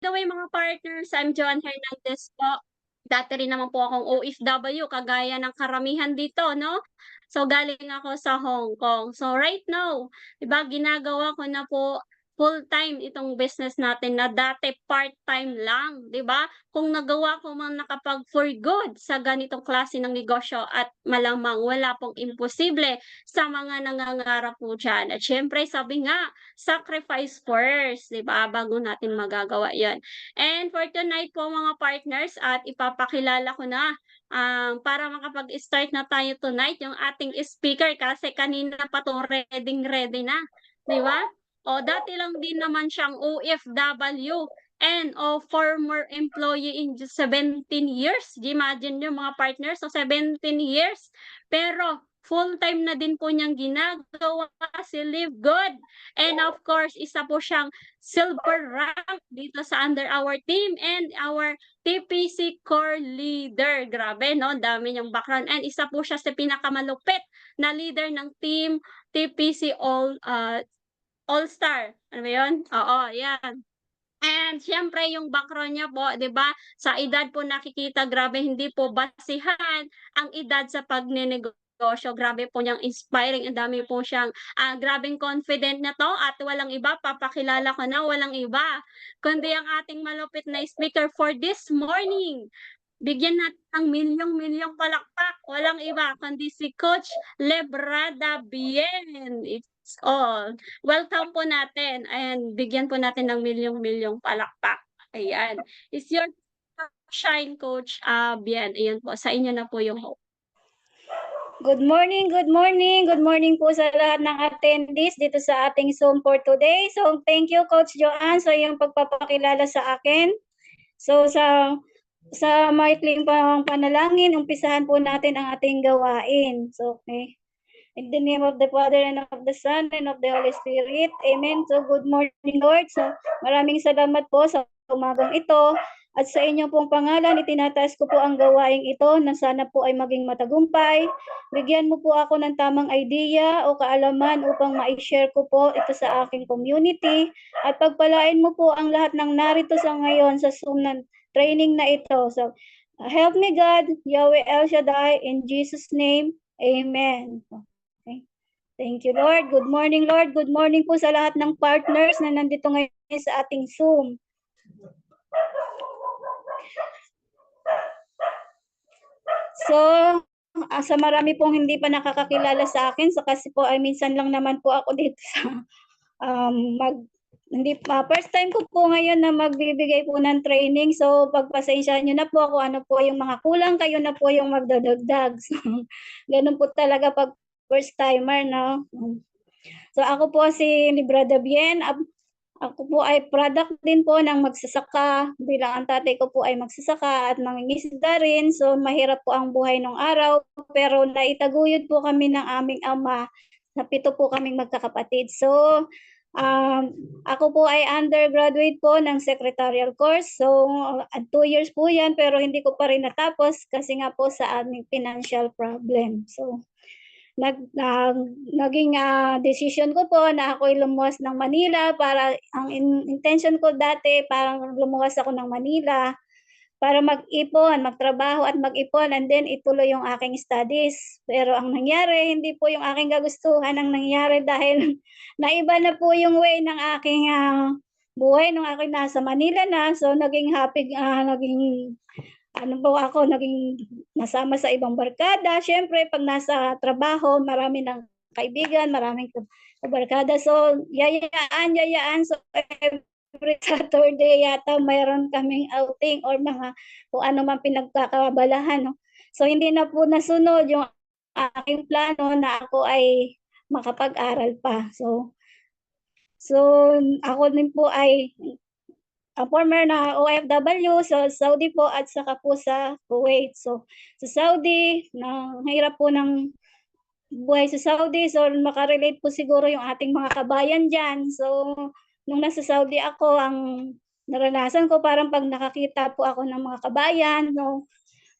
the way mga partners, I'm Joan Hernandez po. Dati rin naman po akong OFW kagaya ng karamihan dito 'no. So galing ako sa Hong Kong. So right now, 'di ba ginagawa ko na po full-time itong business natin na dati part-time lang, 'di ba? Kung nagawa ko man nakapag for good sa ganitong klase ng negosyo at malamang wala pong imposible sa mga nangangarap po diyan. At siyempre sabi nga, sacrifice first, 'di ba, bago natin magagawa 'yon. And for tonight po mga partners at ipapakilala ko na, para makapag-start na tayo tonight yung ating speaker kasi kanina pa 'to reading-ready na, 'di ba? O dati lang din naman siyang OFW and former employee in just 17 years. Imagine niyo mga partners, so 17 years. Pero full-time na din po niyang ginagawa si Live Good. And of course, isa po siyang silver rank dito sa under our team and our TPC core leader. Grabe 'no, dami niyang background and isa po siya sa pinakamalupit na leader ng team TPC All-Star. Ano ba 'yun? Oo, 'yan. And siyempre yung background niya po 'di ba, sa edad po nakikita grabe hindi po basihan ang edad sa pagnenegosyo, grabe po niyang inspiring, ang dami po siyang, grabeng confident na 'to at walang iba, papakilala ko na, walang iba kundi ang ating malupit na speaker for this morning. Bigyan natin ng milyong-milyong palakpak, walang iba kundi si Coach Lebrada Bien, it's all. Welcome po natin and bigyan po natin ng milyong-milyong palakpak, ayan. Is your shine Coach, Bien, ayan po, sa inyo na po yung Good morning, good morning, good morning po sa lahat ng attendees dito sa ating Zoom for today. So, thank you Coach Joanne sa iyong pagpapakilala sa akin. So, sa maikling panalangin, umpisahan po natin ang ating gawain. So, okay. In the name of the Father and of the Son and of the Holy Spirit. Amen. So, good morning Lord. So, maraming salamat po sa umagang ito. At sa inyong pong pangalan, itinataas ko po ang gawaing ito na sana po ay maging matagumpay. Bigyan mo po ako ng tamang idea o kaalaman upang ma-share ko po ito sa aking community. At pagpalain mo po ang lahat ng narito sa ngayon sa Zoom ng training na ito. So, help me God, Yahweh El Shaddai, in Jesus' name, Amen. Okay. Thank you, Lord. Good morning, Lord. Good morning po sa lahat ng partners na nandito ngayon sa ating Zoom. So, sa marami pong hindi pa nakakakilala sa akin, so kasi po ay minsan lang naman po ako dito sa first time ko po ngayon na magbibigay po ng training. So, pagpasensyahan niyo na po ako ano po yung mga kulang, kayo na po yung magdadagdag. So, ganun po talaga pag first timer, no? So, ako po si Librada Bien. Ako po ay product din po ng magsasaka, bilang ang tatay ko po ay magsasaka at mangingisda rin. So mahirap po ang buhay nung araw, pero naitaguyod po kami ng aming ama na 7 po kaming magkakapatid. So ako po ay undergraduate po ng secretarial course. So 2 years po yan, pero hindi ko pa rin natapos kasi nga po sa aming financial problem. So naging decision ko po na ako'y lumuwas ng Manila para ang intention ko dati parang lumuwas ako ng Manila para mag-ipon, magtrabaho at mag-ipon and then ituloy yung aking studies. Pero ang nangyari, hindi po yung aking kagustuhan ang nangyari dahil naiba na po yung way ng aking buhay nung aking nasa Manila na. So naging naging nasama sa ibang barkada. Siyempre, pag nasa trabaho, marami ng kaibigan, maraming barkada. So, yayaan. So, every Saturday yata mayroon kaming outing or mga kung ano man pinagkakabalahan. No? So, hindi na po nasunod yung aking plano na ako ay makapag-aral pa. So ako din po ay former na OFW sa Saudi po at saka po sa Kuwait. So, sa Saudi, hirap po ng buhay sa Saudi. So, makarelate po siguro yung ating mga kabayan dyan. So, nung nasa Saudi ako, ang naranasan ko parang pag nakakita po ako ng mga kabayan, no,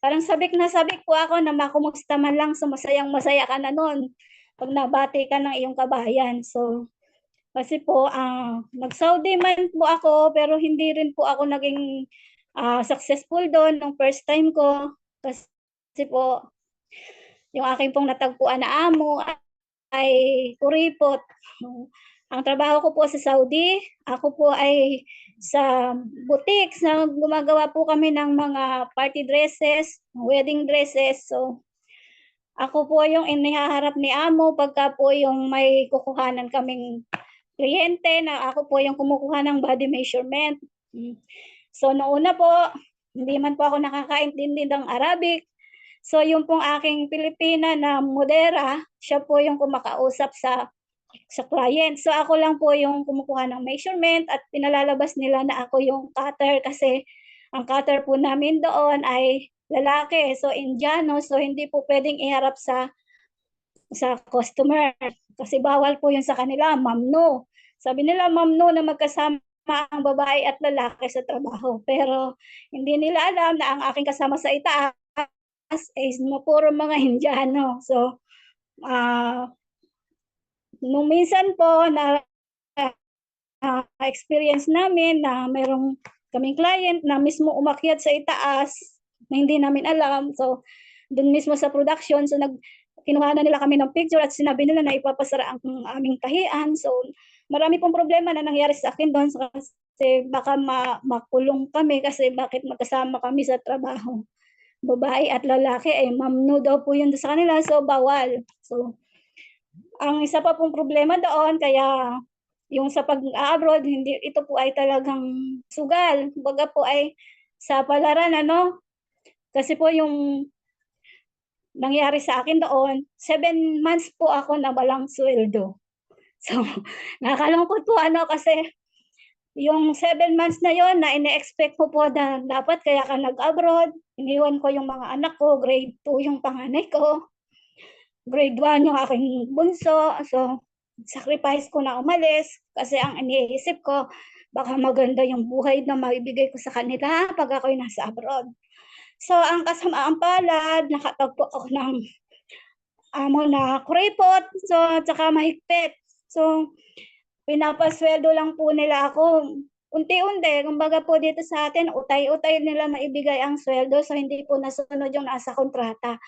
parang sabik na sabik po ako na makumusta man lang. So, masayang-masaya ka na nun pag nabati ka ng iyong kabayan. So, Kasi po, nag-Saudi man po ako, pero hindi rin po ako naging successful doon nung first time ko. Kasi po, yung aking pong natagpuan na amo ay kuripot. Ang trabaho ko po sa Saudi, ako po ay sa boutiques na gumagawa po kami ng mga party dresses, wedding dresses. So, ako po yung inihaharap ni amo pagka po yung may kukuhanan kaming kliyente na ako po yung kumukuha ng body measurement. So, noong una po, hindi man po ako nakakaintindi ng Arabic. So, yung pong aking Pilipina na modera, siya po yung kumakausap sa client. So, ako lang po yung kumukuha ng measurement at pinalalabas nila na ako yung cutter kasi ang cutter po namin doon ay lalaki. So, Indiano. So, hindi po pwedeng iharap sa customer kasi bawal po yun sa kanila, mamno. Sabi nila mamno na magkasama ang babae at lalaki sa trabaho. Pero hindi nila alam na ang aking kasama sa itaas is puro mga Indiano. So, nung minsan po na experience namin na mayroong kaming client na mismo umakyat sa itaas na hindi namin alam. So, dun mismo sa production, so kinuha na nila kami ng picture at sinabi nila na ipapasara ang aming tahian. So, marami pong problema na nangyari sa akin doon kasi baka makulong kami kasi bakit magkasama kami sa trabaho. Babae at lalaki, mamno daw po yun sa kanila, so bawal. So, ang isa pa pong problema doon, kaya yung sa pag-abroad, hindi, ito po ay talagang sugal. Baga po ay sa palaran, kasi po yung nangyari sa akin doon, 7 months po ako na walang sweldo. So, nakakalungkot po kasi yung 7 months na yon na ine-expect ko po na dapat kaya ka nag-abroad, iniwan ko yung mga anak ko, grade 2 yung panganay ko, grade 1 yung aking bunso. So, sacrifice ko na umalis kasi ang iniisip ko, baka maganda yung buhay na maibigay ko sa kanila pag ako'y nasa abroad. So, ang kasamaang palad, nakatagpo ako ng amo na kuripot, so, tsaka mahigpit. So, pinapasweldo lang po nila ako. Unti-unti, kumbaga po dito sa atin, utay-utay nila maibigay ang sweldo, so hindi po nasunod yung nasa kontrata.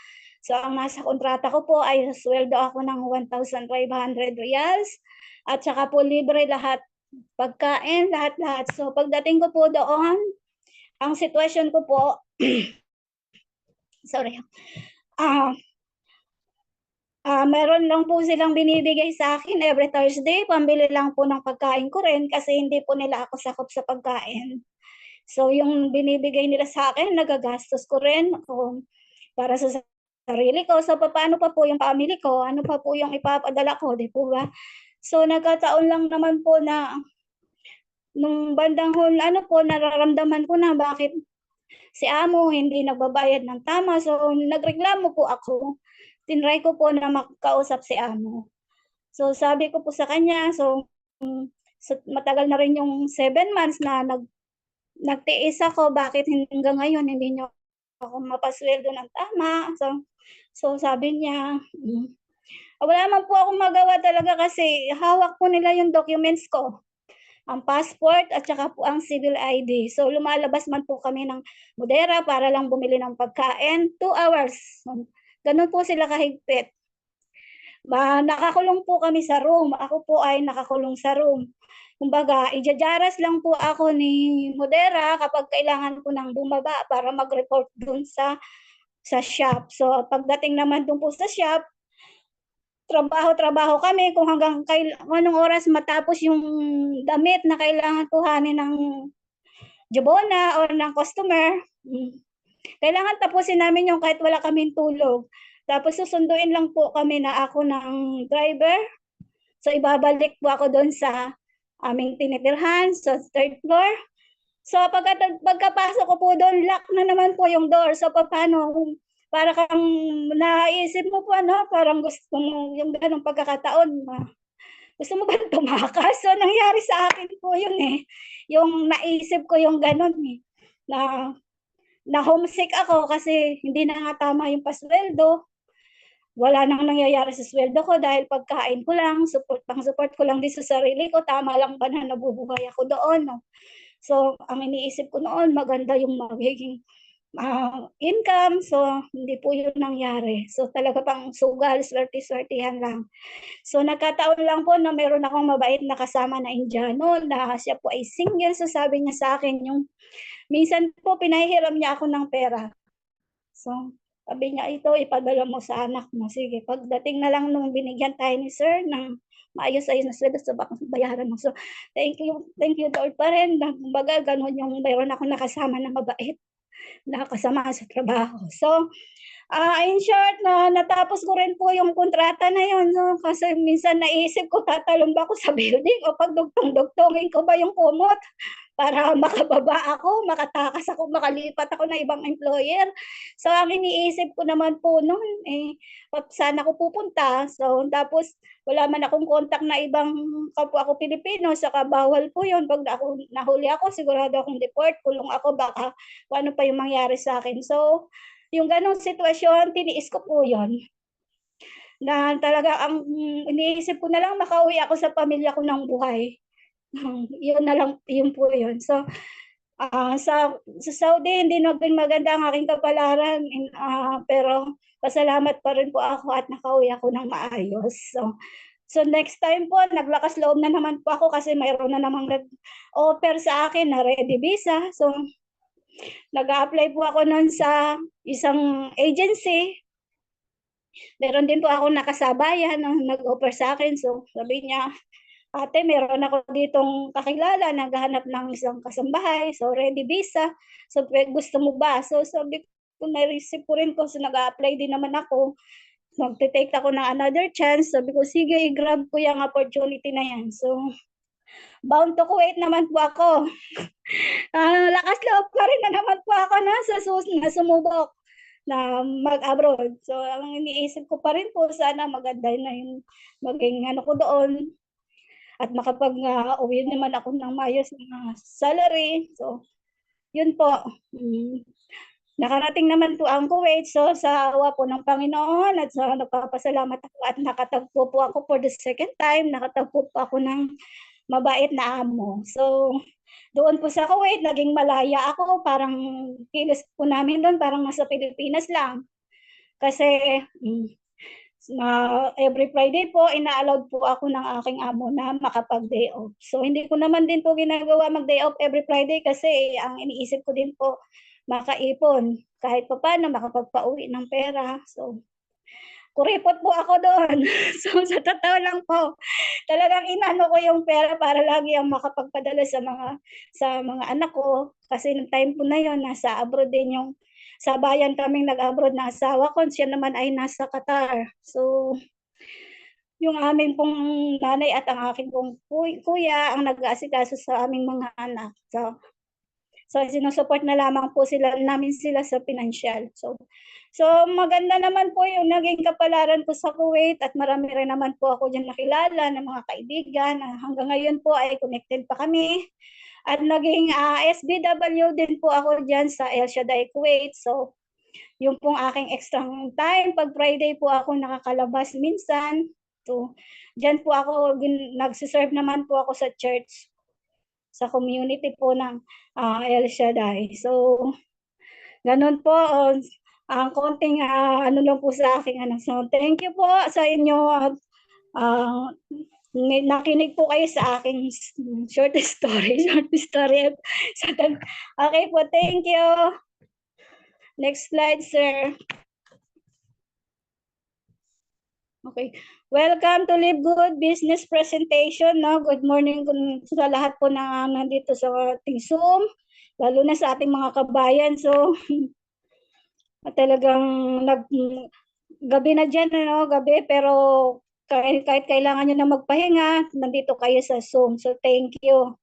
So, ang nasa kontrata ko po ay sweldo ako ng 1,500 reals at saka po libre lahat, pagkain, lahat-lahat. So, pagdating ko po doon, ang sitwasyon ko po, sorry, meron lang po silang binibigay sa akin every Thursday, pambili lang po ng pagkain ko rin kasi hindi po nila ako sakop sa pagkain. So, yung binibigay nila sa akin, nagagastos ko rin para sa sarili ko. So, paano pa po yung family ko? Ano pa po yung ipapadala ko, di po ba? So, nagkataon lang naman po na nung bandang huli, nararamdaman ko na bakit si amo hindi nagbabayad ng tama. So, nagreklamo po ako. Tinry ko po na makausap si amo. So, sabi ko po sa kanya, so matagal na rin yung 7 months na nagtiis ako, bakit hanggang ngayon hindi niyo ako mapasweldo ng tama. So sabi niya, wala man po akong magawa talaga kasi hawak po nila yung documents ko, ang passport at saka po ang civil ID. So lumalabas man po kami ng modera para lang bumili ng pagkain, 2 hours. Ganun po sila kahigpit. Nakakulong po kami sa room. Ako po ay nakakulong sa room. Kumbaga, ijajaras lang po ako ni modera kapag kailangan ko nang bumaba para mag-report dun sa shop. So, pagdating naman dun po sa shop, trabaho kami kung hanggang anong oras matapos yung damit na kailangan kuhanin ng jobona or ng customer. Kailangan tapusin namin yung kahit wala kaming tulog. Tapos susunduin lang po kami na ako ng driver. So, ibabalik po ako doon sa aming tinitirhan sa 3rd floor. So, pagkapasok ko po doon, lock na naman po yung door. So, paano? Para kang naisip mo po, parang gusto mo yung ganong pagkakataon. Gusto mo ba tumakas? So, nangyari sa akin po yun Yung naisip ko yung ganon na homesick ako kasi hindi na nga tama yung pasweldo. wala nang nangyayari sa sweldo ko dahil pagkain ko lang, pang-support ko lang din sa sarili ko, tama lang ba na nabubuhay ako doon, no? So, ang iniisip ko noon, maganda yung magiging income. So, hindi po yun nangyari. So, talaga pang sugal, swerte-swertihan lang. So, nagkataon lang po na meron akong mabait na kasama na Indiano na siya po ay single. So, sabi niya sa akin, minsan po pinahihiram niya ako ng pera. So, sabi niya, ito, ipadala mo sa anak mo. Sige, pagdating na lang nung binigyan tayo ni sir ng maayos-ayos na sweldo, so baka bayaran mo. So, thank you Lord pa rin. Kumbaga, ganun yung mayroon ako nakasama na mabait, nakasama sa trabaho. So, in short, natapos ko rin po yung kontrata na yun. No? Kasi minsan naisip ko, tatalon ba ako sa building o pagdugtong-dugtongin ko ba yung kumot para makababa ako, makatakas ako, makalipat ako ng ibang employer. So, ang iniisip ko naman po noon, saan ako pupunta? So, tapos wala man akong contact na ibang kapwa ko Pilipino, saka bawal po yun. Pag nahuli ako, sigurado akong deport, kulong ako, baka kung ano pa yung mangyari sa akin. So, yung ganong sitwasyon, tiniis ko po yun. Na talaga ang iniisip ko na lang makauwi ako sa pamilya ko ng buhay. Yun na lang, yun po yun. So, sa Saudi, hindi naging maganda ang aking kapalaran, pero pasalamat pa rin po ako at nakauwi ako ng maayos. So next time po, naglakas loob na naman po ako kasi mayroon na namang nag-offer sa akin na ready visa. So, nag-a-apply po ako nun sa isang agency. Meron din po ako nakasabayan na nag-offer sa akin. So, sabi niya, ate, meron ako ditong kakilala, naghahanap ng isang kasambahay. So, ready visa. So, gusto mo ba? So, sabi ko, na-receive ko rin ko. So, nag-a-apply din naman ako. Magte-take ako ng another chance. Sabi ko, sige, i-grab ko yung opportunity na yan. So, bound to Kuwait naman po ako. Lakas loob pa rin na naman po ako na sumubok na mag-abroad. So, ang iniisip ko pa rin po, sana maganda na yung maging ano ko doon at makapag-uwi naman ako ng maayos na salary. So, yun po. Nakarating naman po ang Kuwait. So, sa awa po ng Panginoon at sa nagpapasalamat ako at nakatagpo po ako for the second time. Nakatagpo po ako ng mabait na amo. So, doon po sa Kuwait, naging malaya ako. Parang kilos po namin doon, parang nasa Pilipinas lang. Kasi every Friday po, ina-allowed po ako ng aking amo na makapag-day off. So, hindi ko naman din po ginagawa mag-day off every Friday kasi ang iniisip ko din po, makaipon. Kahit pa paano, makapagpauwi ng pera. So, kuripot po ako doon. So, sa totoo lang po, talagang inano ko yung pera para lagi ang makapagpadala sa mga anak ko. Kasi nung time po na yon, nasa abroad din yung sa bayan kaming nag-abroad na asawa ko, siya naman ay nasa Qatar. So, yung aming pong nanay at ang aking pong kuya ang nag-aasikaso sa aming mga anak. So sinusupport na lamang po namin sila sa pinansyal. So maganda naman po yung naging kapalaran ko sa Kuwait at marami rin naman po ako diyan nakilala ng mga kaibigan. Hanggang ngayon po ay connected pa kami. At naging SBW din po ako diyan sa El Shaddai Kuwait. So yung pong aking extra time, pag Friday po ako nakakalabas minsan. So diyan po ako nagsiserve naman po ako sa church, sa community po ng El Shaddai. So, ganun po. Ang konting ano lang po sa aking ano. So, thank you po sa inyo. Nakinig po kayo sa aking short story. Okay po, thank you. Next slide, sir. Okay. Welcome to Live Good Business Presentation. No? Good morning sa lahat po na nandito sa ating Zoom, lalo na sa ating mga kabayan. So, talagang gabi na dyan, ano? Gabi, pero kahit kailangan nyo na magpahinga, nandito kayo sa Zoom. So, thank you.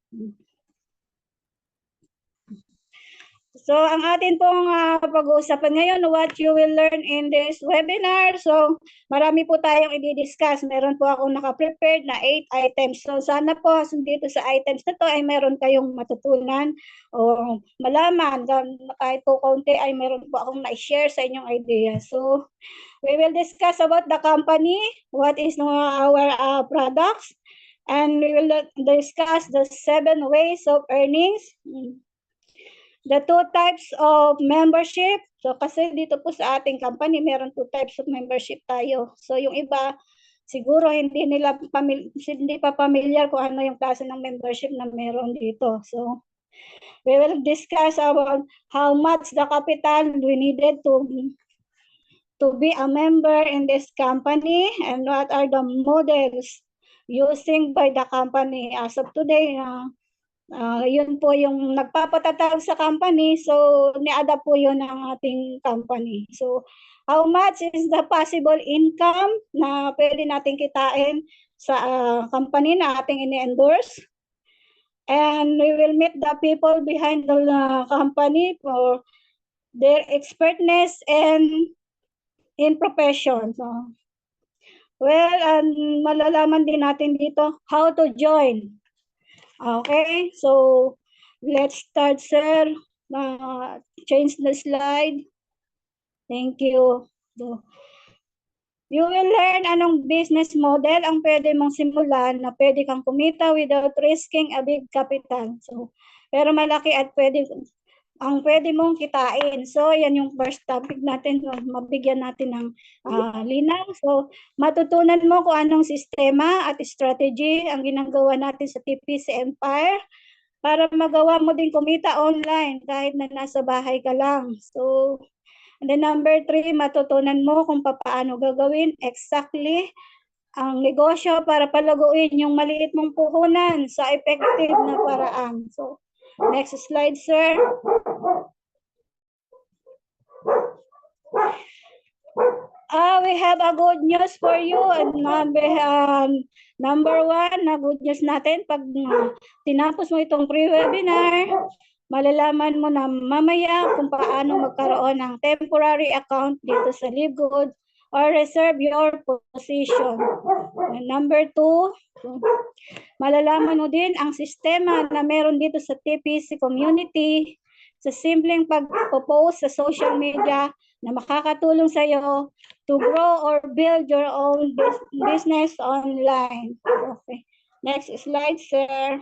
So, ang atin pong pag-uusapan ngayon, what you will learn in this webinar. So, marami po tayong i-discuss. Meron po akong naka-prepared na 8 items. So, sana po dito sa items na to ay meron kayong matutunan o malaman. Kahit po konti ay meron po akong na-share sa inyong idea. So, we will discuss about the company, what is our products, and we will discuss the 7 ways of earnings. The 2 types of membership. So, kasi dito po sa ating company, meron 2 types of membership tayo. So, yung iba, siguro hindi pa familiar kung ano yung klase ng membership na meron dito. So, we will discuss about how much the capital we needed to be a member in this company and what are the models using by the company. As of today, yun po yung nagpapatatag sa company. So, ni-adapt po yun ng ating company. So, how much is the possible income na pwede natin kitain sa company na ating ini-endorse? And we will meet the people behind the company for their expertness and in profession. So, malalaman din natin dito how to join. Okay, so let's start, sir. Change the slide. Thank you. So, you will learn anong business model ang pwede mong simulan na pwede kang kumita without risking a big capital. So, pero malaki at ang pwede mong kitain. So, yan yung first topic natin. So, mabigyan natin ng linaw. So, matutunan mo kung anong sistema at strategy ang ginagawa natin sa TPC Empire para magawa mo din kumita online kahit na nasa bahay ka lang. So, and then number 3, matutunan mo kung paano gagawin exactly ang negosyo para palaguin yung maliit mong puhunan sa effective na paraan. So, next slide, sir. We have a good news for you. And number 1 na good news natin, pag tinapos mo itong pre-webinar, malalaman mo na mamaya kung paano magkaroon ng temporary account dito sa LiveGood or reserve your position. And number 2, malalaman mo din ang sistema na meron dito sa TPC community sa simpleng pag-post sa social media na makakatulong sa iyo to grow or build your own business online. Okay. Next slide, sir.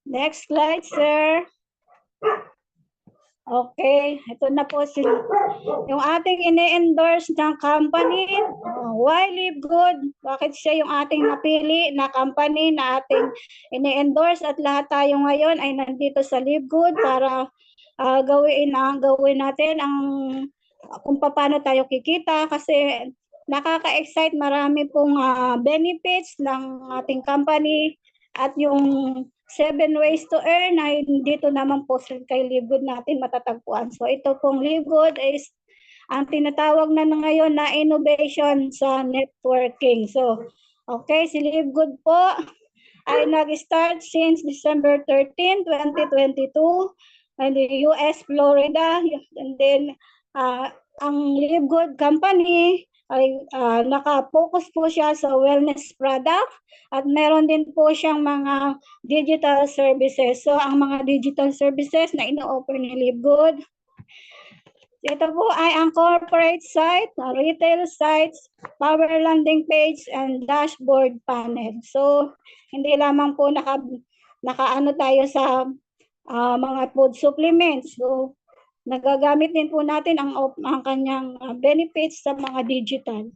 Next slide, sir. Okay, ito na po yung ating ini-endorse ng company. Why LiveGood? Bakit siya yung ating napili na company na ating ini-endorse at lahat tayo ngayon ay nandito sa LiveGood para gawin natin ang kung paano tayo kikita kasi nakaka-excite, marami pong benefits ng ating company at yung 7 ways to earn ay dito naman po kay LiveGood natin matatagpuan. So ito pong LiveGood is ang tinatawag na ngayon na innovation sa networking. So okay, si LiveGood po ay nag-start since December 13, 2022 in the US, Florida. And then ang LiveGood company ay naka-focus po siya sa wellness product at meron din po siyang mga digital services. So, ang mga digital services na ino-offer ni LiveGood, ito po ay ang corporate site, retail sites, power landing page, and dashboard panel. So, hindi lamang po nakaano tayo sa mga food supplements. So, nagagamit din po natin ang kanyang benefits sa mga digital.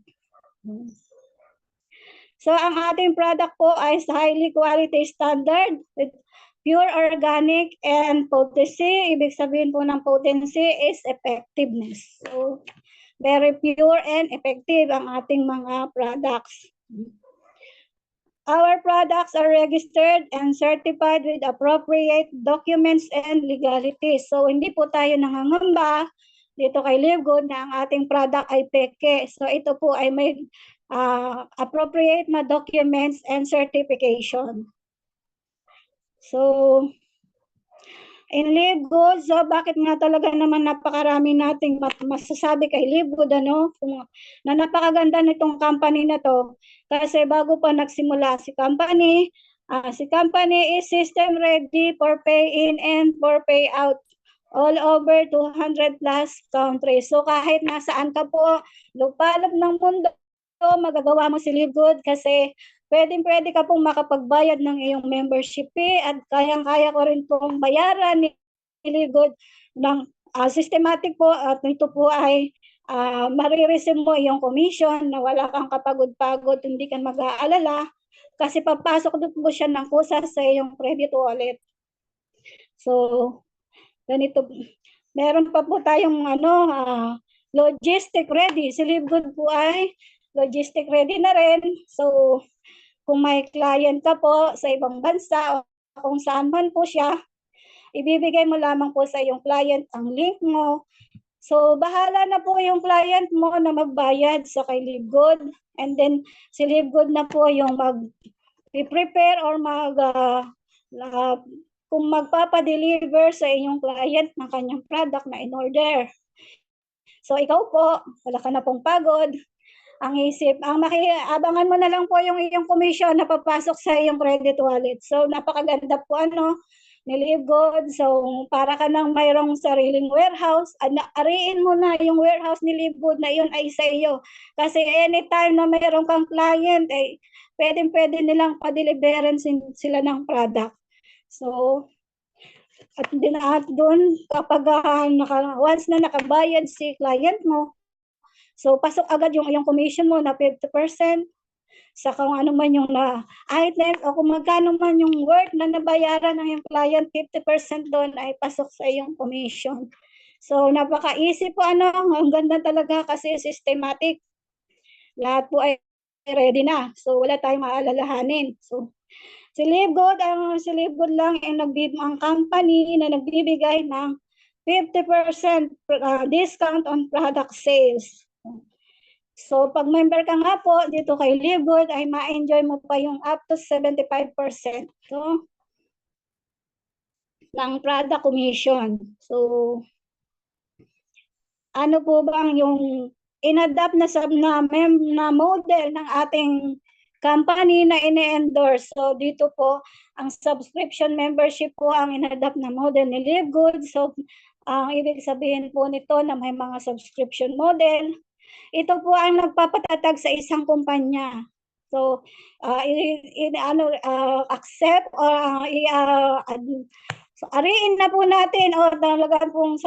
So, ang ating product po ay highly quality standard with pure organic and potency. Ibig sabihin po ng potency is effectiveness. So, very pure and effective ang ating mga products. Our products are registered and certified with appropriate documents and legalities. So, hindi po tayo nangangamba dito kay LiveGood na ang ating product ay peke. So, ito po ay may appropriate na documents and certification. So, in Live Good, so bakit nga talaga naman napakarami nating masasabi kay Live Good, ano? Na napakaganda nitong company na to. Kasi bago pa nagsimula si company is system ready for pay-in and for pay-out all over 200 plus countries. So kahit nasaan ka po, lupalop ng mundo, magagawa mo si Live Good kasi pwedeng-pwede ka pong makapagbayad ng iyong membership fee at kayang-kaya ko rin pong bayaran ni Live Good ng systematic po at ito po ay marireceive mo yung commission na wala kang kapagod-pagod, hindi ka mag-aalala kasi papasok doon po siya ng kusa sa iyong credit wallet. So, ganito, meron pa po tayong logistic ready. Si Live Good po ay logistic ready na rin. So, kung may client ka po sa ibang bansa o kung saan man po siya, ibibigay mo lamang po sa iyong client ang link mo. So, bahala na po yung client mo na magbayad sa kay Live Good. And then, si Live Good na po yung mag-prepare or kung magpapadeliver sa inyong client ng kanyang product na in-order. So, ikaw po, wala ka na pong pagod. Ang abangan mo na lang po yung iyong commission na papasok sa iyong credit wallet. So, napakaganda po ni Live Good. So, para ka nang mayroong sariling warehouse, ariin mo na yung warehouse ni Live Good na yun ay sa iyo. Kasi anytime na mayroong kang client, pwede nilang pa-deliveran sila ng product. So, at doon, kapag once na nakabayad si client mo, so pasok agad yung commission mo na 50%, sa kung ano man yung item o kung magkano man yung worth na nabayaran ng yung client, 50% doon ay pasok sa iyong commission. So, napaka-easy po, ang ganda talaga kasi systematic. Lahat po ay ready na. So, wala tayong maalalahanin. So, si Live Good lang ang company na nagbibigay ng 50% discount on product sales. So, pag member ka nga po dito kay Live Good, ay ma-enjoy mo pa yung up to 75% ng product commission. So, ano po bang yung in-adapt na model ng ating company na ine-endorse? So, dito po, ang subscription membership po ang in-adapt na model ni Live Good. So, ang ibig sabihin po nito na may mga subscription model. Ito po ang nagpapatatag sa isang kumpanya. So, accept or so, ariin na po natin o talagang pong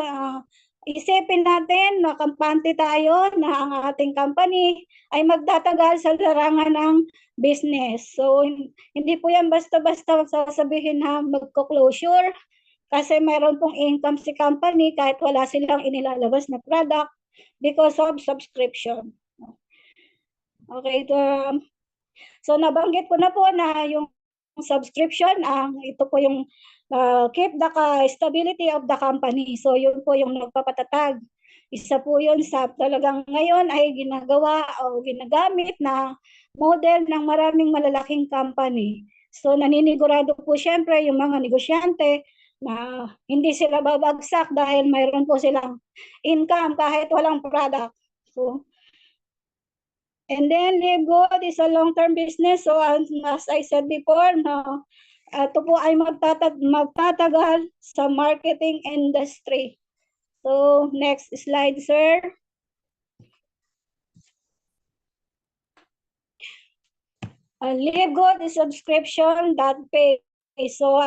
isipin natin na kampante tayo na ang ating company ay magtatagal sa larangan ng business. So, hindi po yan basta-basta sasabihin na magko-closure kasi mayroon pong income si company kahit wala silang inilalabas na product because of subscription. Okay, so nabanggit ko na po na yung subscription, ito po yung keep the stability of the company. So yun po yung nagpapatatag. Isa po yun sa talagang ngayon ay ginagawa o ginagamit na model ng maraming malalaking company. So naninigurado po syempre yung mga negosyante na hindi sila babagsak dahil mayroon po silang income kahit walang product. So, and then Live Good is a long-term business. So as I said before, ito po ay magtatagal sa marketing industry. So next slide, sir. Live Good is subscription that pay. So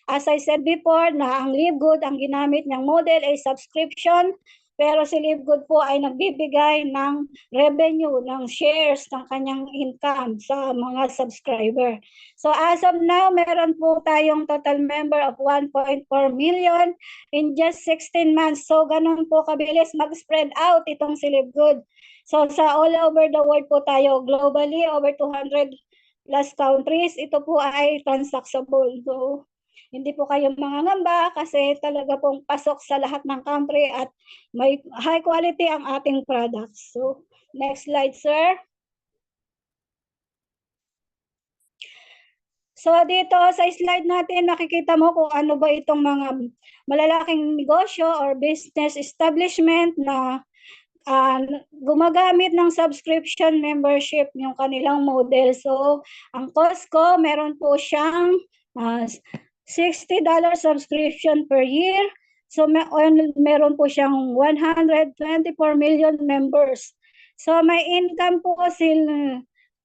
as I said before, na ang Live Good, ang ginamit niyang model ay subscription. Pero si Live Good po ay nagbibigay ng revenue, ng shares ng kanyang income sa mga subscriber. So as of now, meron po tayong total member of 1.4 million in just 16 months. So ganun po kabilis mag-spread out itong si Live Good. So sa all over the world po tayo, globally, over 200 plus countries, ito po ay transactable. So, hindi po kayo mangangamba kasi talaga pong pasok sa lahat ng country at may high quality ang ating products. So, next slide, sir. So dito sa slide natin, makikita mo kung ano ba itong mga malalaking negosyo or business establishment na gumagamit ng subscription membership yung kanilang model. So, ang Costco, meron po siyang $60 subscription per year. So, meron po siyang 124 million members. So, may income po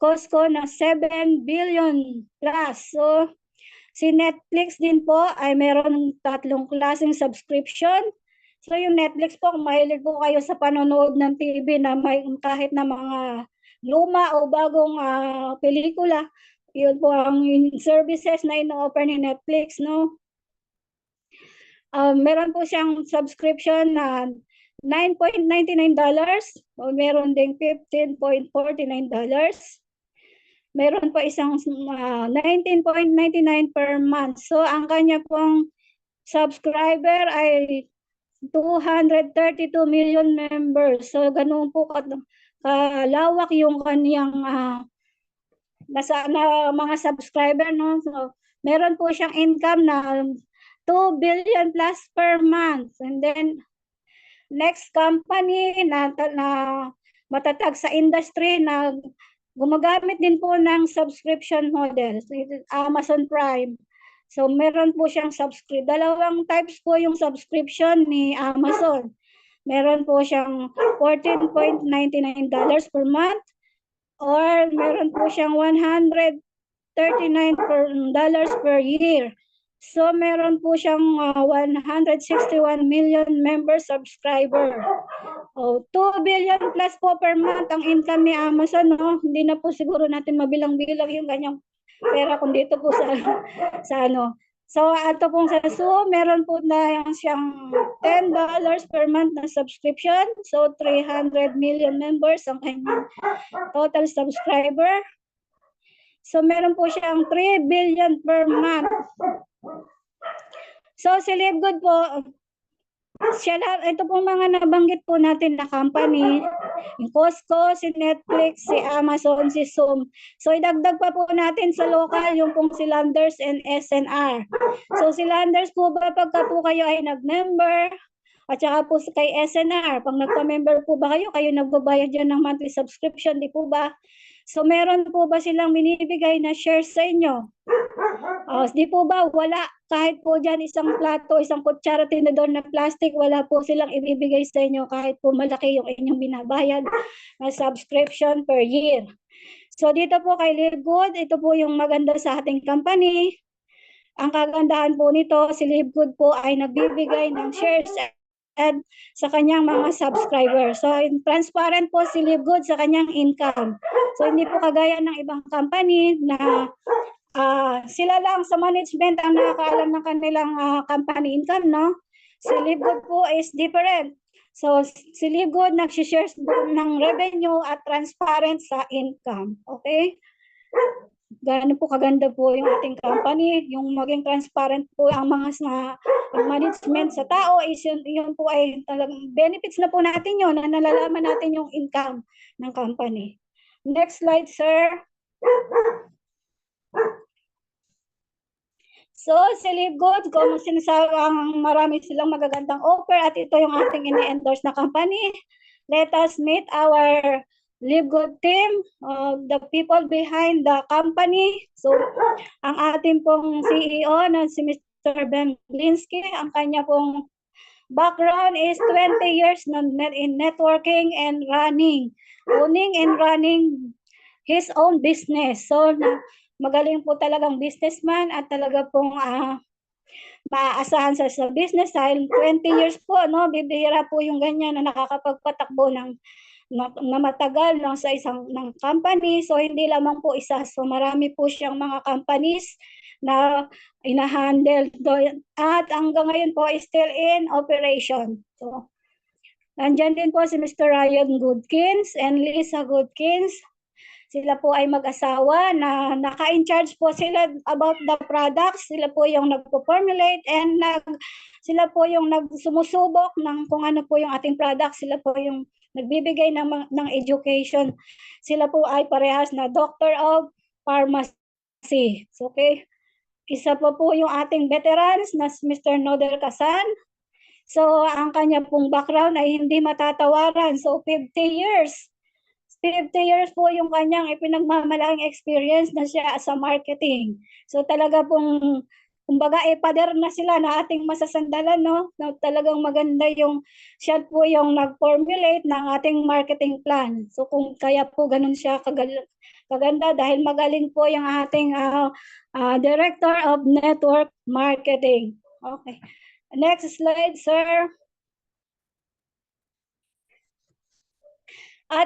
Costco na 7 billion plus. So, si Netflix din po ay meron 3 klaseng subscription. So yung Netflix po, kung mahilig po kayo sa panonood ng TV na may kahit na mga luma o bagong pelikula, yun po ang services na ino-offer ni Netflix, no? Meron po siyang subscription na $9.99 o meron ding $15.49. Meron pa isang 19.99 per month. So ang kanya pong subscriber ay 232 million members. So, ganun po kalawak yung kaniyang mga subscriber, no? So, meron po siyang income na 2 billion plus per month. And then, next company na matatag sa industry na gumagamit din po ng subscription model, Amazon Prime. So, meron po siyang dalawang types po yung subscription ni Amazon. Meron po siyang $14.99 per month or meron po siyang $139 per year. So, meron po siyang 161 million member subscriber. 2 billion plus po per month ang income ni Amazon, no? Hindi na po siguro natin mabilang-bilang yung kanyang pera kung dito po sa ano. So, ato pong sa Zoom, meron po na siyang $10 per month na subscription. So, 300 million members ang kanyang total subscriber. So, meron po siyang 3 billion per month. So, si Livegood po, ito pong mga nabanggit po natin na company, yung Costco, si Netflix, si Amazon, si Zoom. So, idagdag pa po natin sa local yung pong si Landers and SNR. So, si Landers po ba pagka po kayo ay nag-member, at saka po kay SNR, pag nagpa-member po ba kayo nagbabayad dyan ng monthly subscription, di po ba? So, meron po ba silang binibigay na shares sa inyo? Di po ba? Wala. Kahit po dyan isang plato, isang kutsara, tinidor na plastic, wala po silang ibibigay sa inyo kahit po malaki yung inyong binabayad na subscription per year. So dito po kay Livegood, ito po yung maganda sa ating company. Ang kagandahan po nito, si Livegood po ay nagbibigay ng shares and sa kanyang mga subscribers. So transparent po si Livegood sa kanyang income. So hindi po kagaya ng ibang company na sila lang sa management ang nakakaalam ng kanilang company income, no? Si Livegood po is different. So, si Livegood nag-shares ng revenue at transparent sa income. Okay? Gano'n po kaganda po yung ating company. Yung maging transparent po ang mga management sa tao is yun po ay talagang benefits na po natin yun na nalalaman natin yung income ng company. Next slide, sir. So, si Livegood, kung sinasabang marami silang magagandang offer at ito yung ating ini-endorse na company, let us meet our Livegood team, the people behind the company. So, ang ating pong CEO na si Mr. Ben Glinsky, ang kanya pong background is 20 years in networking and owning and running his own business. So, magaling po talagang businessman at talaga pong maaasahan sa business dahil 20 years po, no, bibihira po yung ganyan na nakakapagpatakbo na matagal no, sa isang ng company. So hindi lamang po isa, so marami po siyang mga companies na ina-handle at hanggang ngayon po is still in operation. So nandyan din po si Mr. Ryan Goodkins and Lisa Goodkins. Sila po ay mag-asawa na naka-in-charge po sila about the products. Sila po yung nagpo-formulate and sila po yung nagsumusubok ng kung ano po yung ating products. Sila po yung nagbibigay ng education. Sila po ay parehas na Doctor of Pharmacy. Okay. Isa po yung ating veterans na Mr. Nodel Casan. So, ang kanya pong background ay hindi matatawaran. So, 50 years. 50 years po yung kanyang ipinagmamalaking experience na siya sa marketing. So, talaga pong, kumbaga, pader na sila na ating masasandalan, no? Na talagang maganda yung, siya po yung nag-formulate ng ating marketing plan. So, kung kaya po ganun siya kaganda dahil magaling po yung ating Director of Network Marketing. Okay. Next slide, sir.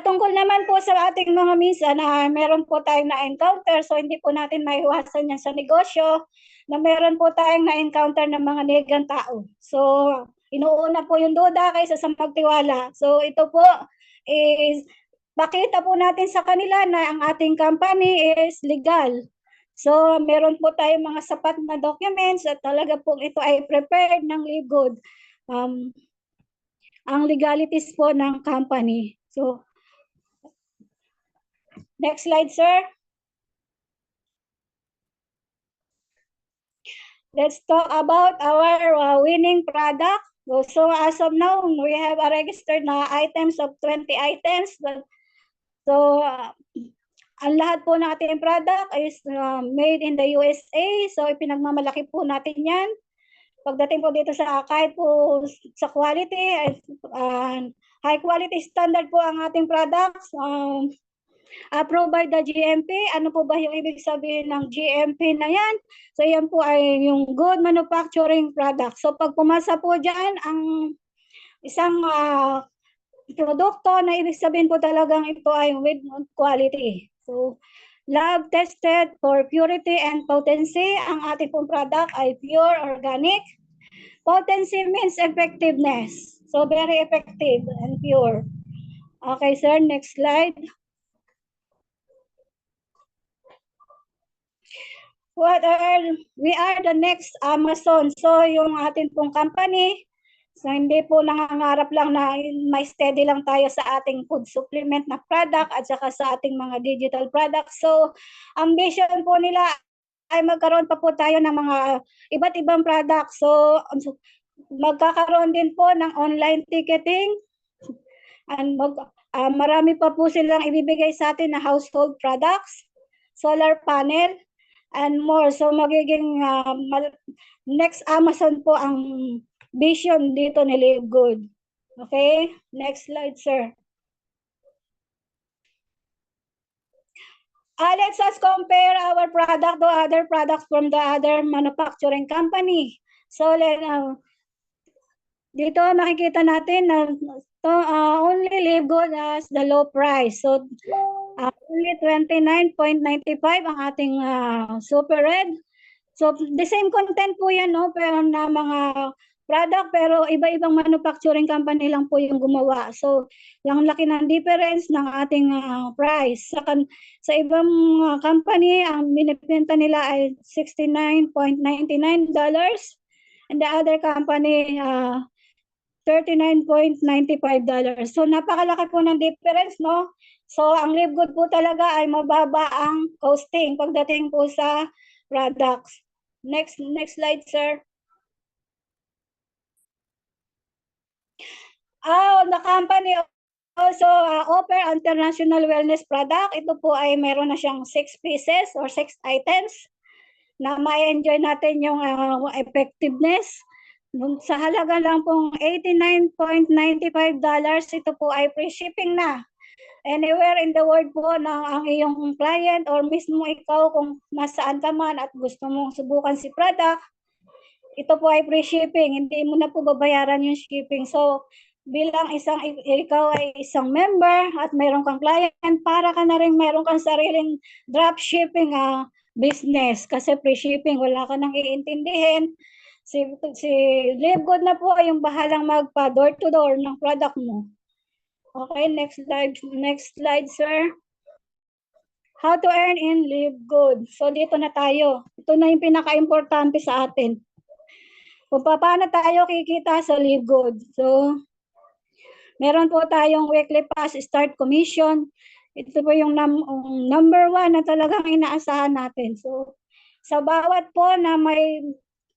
Tungkol naman po sa ating mga minsan na meron po tayong na-encounter, so hindi po natin maiwasan yan sa negosyo, na meron po tayong na-encounter ng mga negang tao. So, inuuna po yung duda kaysa sa magtiwala. So, ito po is, pakita po natin sa kanila na ang ating company is legal. So, meron po tayong mga sapat na documents at talaga po ito ay prepared ng LiveGood. Ang legalities po ng company. So, next slide, sir. Let's talk about our winning product. So, as of now, we have a registered na items of 20 items. So, ang lahat po ng ating product is made in the USA. So, ipinagmamalaki po natin yan. Pagdating po dito sa kahit po sa quality, high quality standard po ang ating products. Approved by the GMP. Ano po ba yung ibig sabihin ng GMP na yan? So, yan po ay yung Good Manufacturing Product. So, pag pumasa po dyan, ang isang produkto na ibig sabihin po talagang ito ay with quality. So, lab tested for purity and potency. Ang ating pong product ay pure organic. Potency means effectiveness. So, very effective and pure. Okay, sir. Next slide. We are the next Amazon. So, yung ating pong company, so hindi po nangangarap lang na may steady lang tayo sa ating food supplement na product at saka sa ating mga digital products. So, ambition po nila ay magkaroon pa po tayo ng mga iba't ibang products. So, magkakaroon din po ng online ticketing and marami pa po silang ibibigay sa atin na household products, solar panel, and more. So, magiging next Amazon po ang vision dito ni LiveGood. Okay? Next slide, sir. Let's just compare our product to other products from the other manufacturing company. So, dito makikita natin na only LiveGood has the low price. So, only 29.95 ang ating Super Red. So, the same content po yan, no? Pero na mga product, pero iba-ibang manufacturing company lang po yung gumawa. So, yung laki ng difference ng ating price. Sa ibang company, ang binibenta nila ay $69.99. And the other company, $39.95. So, napakalaki po ng difference, no? So, ang LiveGood po talaga ay mababa ang costing pagdating po sa products. Next slide, sir. The company also offer international wellness product. Ito po ay meron na siyang 6 pieces or 6 items na ma-enjoy natin yung effectiveness. Sa halaga lang pong $89.95, ito po ay free shipping na. Anywhere in the world po na ang iyong client or mismo ikaw kung nasaan ka man at gusto mong subukan si product, ito po ay free shipping. Hindi mo na po babayaran yung shipping. So, bilang ikaw ay isang member at mayroon kang client, para ka na rin mayroon kang sariling drop shipping business. Kasi free shipping, wala ka nang iintindihin. Si LiveGood na po ay yung bahalang magpa door to door ng product mo. Okay, next slide, sir. How to earn in LiveGood. So, dito na tayo. Ito na yung pinaka-importante sa atin. Kung paano tayo kikita sa LiveGood. So, meron po tayong weekly pass start commission. ito po yung number 1 na talagang inaasahan natin. So, sa bawat po na may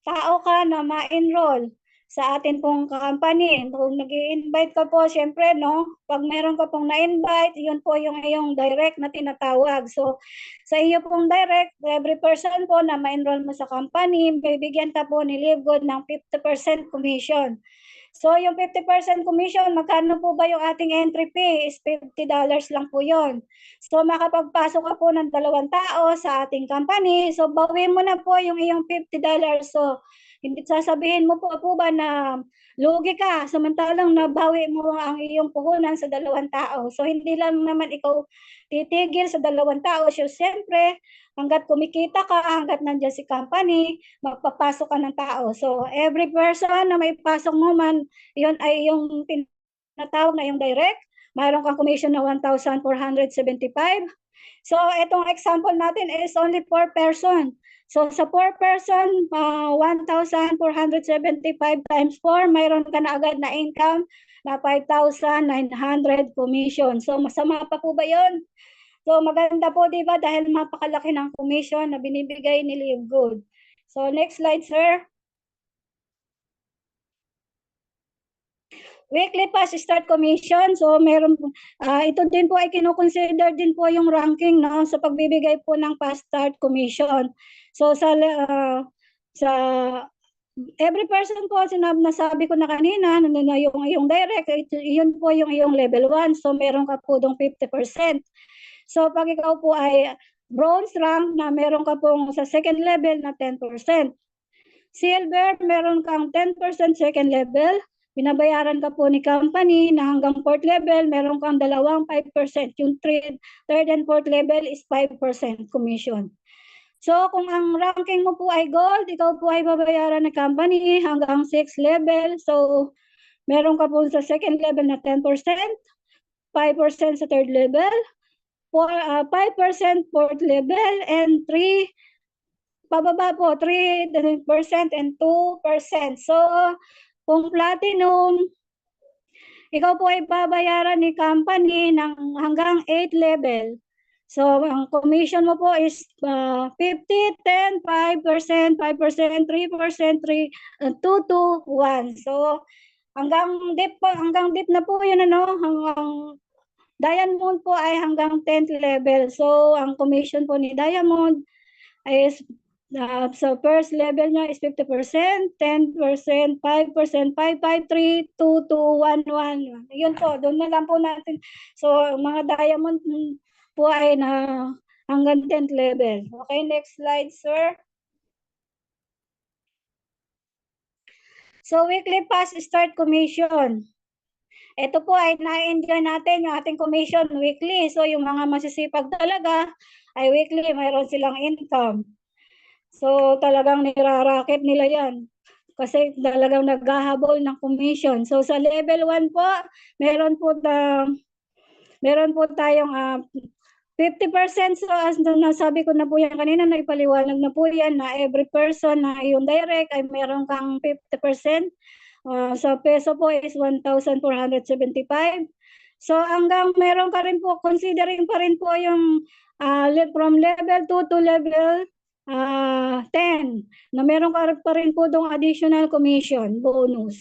tao ka na ma-enroll sa atin pong company, kung nag-i-invite ka po, syempre, no, pag meron ka pong na-invite, yun po yung iyong direct na tinatawag. So, sa iyo pong direct, every person po na ma-enroll mo sa company, bibigyan ka po ni LiveGood ng 50% commission. So, yung 50% commission, magkano po ba yung ating entry fee? Is $50 lang po yon. So, makapagpasok ka po ng 2 tao sa ating company. So, bawi mo na po yung iyong $50. So, hindi sasabihin mo po ba na lugi ka, samantalang nabawi mo ang iyong puhunan sa 2 tao. So, hindi lang naman ikaw titigil sa 2 tao. So, siyempre, hanggat kumikita ka, hanggat nandiyan si company, magpapasok ka ng tao. So, every person na may pasok mo man, yun ay yung tinatawag na yung direct, mayroon kang commission na 1,475. So, itong example natin is only 4 person. So, sa 4 person, 1,475 times 4, mayroon ka na agad na income na 5,900 commission. So, masama pa po ba yun? So, maganda po, di ba? Dahil mapakalaki ng commission na binibigay ni LiveGood. So, next slide, sir. Weekly pass start commission. So, meron ito din po ay kino-consider din po yung ranking, no, sa pagbibigay po ng pass start commission. So, sa every person po, nasabi ko na kanina, na yung direct, yun po yung level 1. So, meron ka po dong 50%. So, pag ikaw po ay bronze rank, na meron ka pong sa second level na 10%. Silver, meron kang 10% second level. Binabayaran ka po ni company na hanggang 4th level, meron kang dalawang 5%. Yung third and 4th level is 5% commission. So, kung ang ranking mo po ay gold, ikaw po ay babayaran ng company hanggang 6th level. So, meron ka po sa second level na 10%, 5% sa third level, 5% 4th level, and 3 pababa po, 3% and 2%. So, kung platinum, ikaw po ay babayaran ni company ng hanggang 8 level. So, ang commission mo po is 50, 10, 5%, 5%, 3%, 2 to 1. So, hanggang deep na po yun, ano, hanggang Diamond po ay hanggang 10th level. So, ang commission po ni Diamond is so first level niya is 50%, 10%, 5%, 5, 5, 3, 2, 2, 1, 1. Yun po, doon na lang po natin. So, mga diamond po ay na hanggang 10th level. Okay, next slide, sir. So, weekly pass start commission. Ito po ay na-enjoy natin yung ating commission weekly. So, yung mga masisipag talaga ay weekly, mayroon silang income. So, talagang niraraket nila yan. Kasi talagang naghahabol ng commission. So, sa level 1 po, meron po tayong 50%. So, as nasabi ko na po yan kanina, naipaliwanag na po yan na every person na yung direct ay meron kang 50%. Sa peso po is 1,475. So, hanggang meron ka rin po, considering pa rin po yung from level 2 to level 10, na meron ka pa rin po dong additional commission, bonus.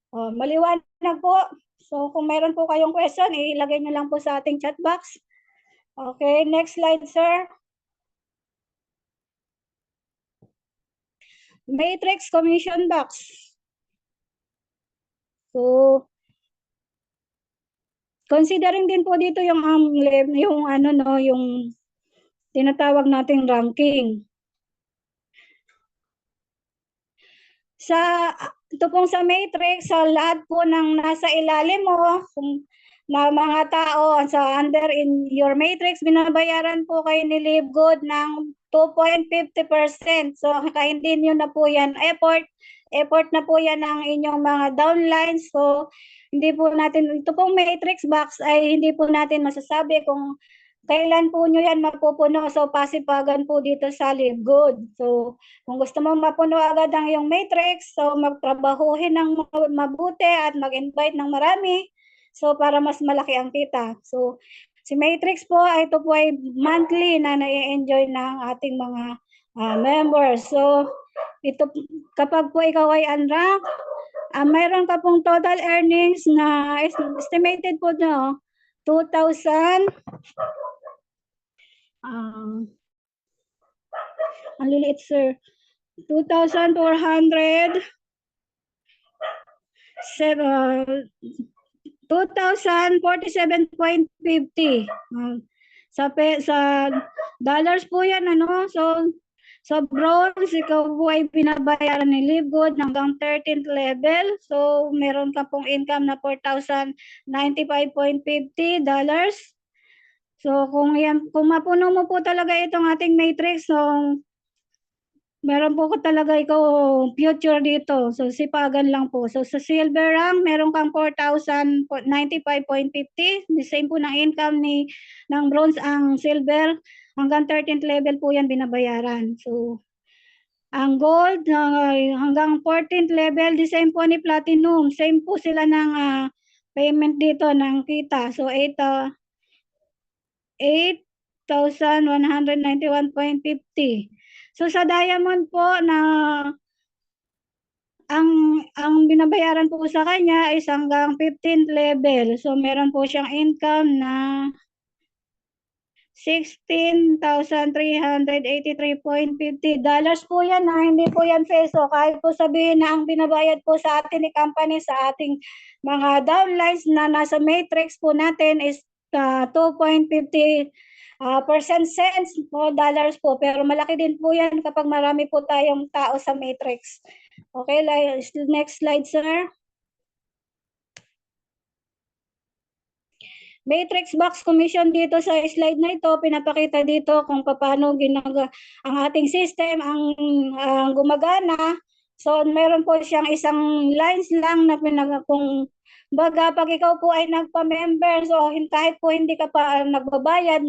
Maliwanag po. So, kung meron po kayong question, ilagay nyo lang po sa ating chat box. Okay, next slide, sir. Matrix commission box. So, considering din po dito yung yung tinatawag nating ranking. Ito pong sa matrix, sa lahat po ng nasa ilalim mo, na mga tao sa under in your matrix, binabayaran po kayo ni LiveGood ng 2.50%. So, hindi nyo na po yan effort na po yan ang inyong mga downlines. So, hindi po natin, ito pong matrix box ay hindi po natin masasabi kung kailan po nyo yan mapupuno. So, pasipagan po dito sa LiveGood. So, kung gusto mo mapuno agad ang iyong matrix, so magtrabahuhin ng mabuti at mag-invite ng marami. So, para mas malaki ang kita. So, Si Matrix po, ito po ay monthly na nai-enjoy ng ating mga members. So, ito, kapag po ikaw ay unrank, mayroon ka pong total earnings na estimated po no, 2,000, ang liliit sir, 2,400, 2,047.50. Sa dollars po yan, ano? So, sa bronze, ikaw po ay binabayaran ni Livegood hanggang 13th level. So, meron ka pong income na $4,095.50. So, kung mapuno mo po talaga itong ating matrix, so, meron po ko talaga ikaw future dito. So, sipagan lang po. So, sa silver rank, meron kang 4,095.50. The same po ng income ng bronze ang silver. Hanggang 13th level po yan binabayaran. So, ang gold hanggang 14th level, the same po ni platinum. Same po sila ng payment dito ng kita. So, 8,191.50. So sa diamond po na ang binabayaran po sa kanya is hanggang 15th level. So meron po siyang income na $16,383.50 po yan na hindi po yan peso. Kahit po sabihin na ang binabayad po sa atin ni company sa ating mga downlines na nasa matrix po natin is 2.50 percent cents po dollars po, pero malaki din po yan kapag marami po tayong tao sa matrix. Okay, next slide sir. Matrix box commission dito sa slide na ito, pinapakita dito kung paano ang ating system ang gumagana. So meron po siyang isang lines lang na kung baga, pag ikaw po ay nagpa-member, so kahit po hindi ka pa nagbabayad,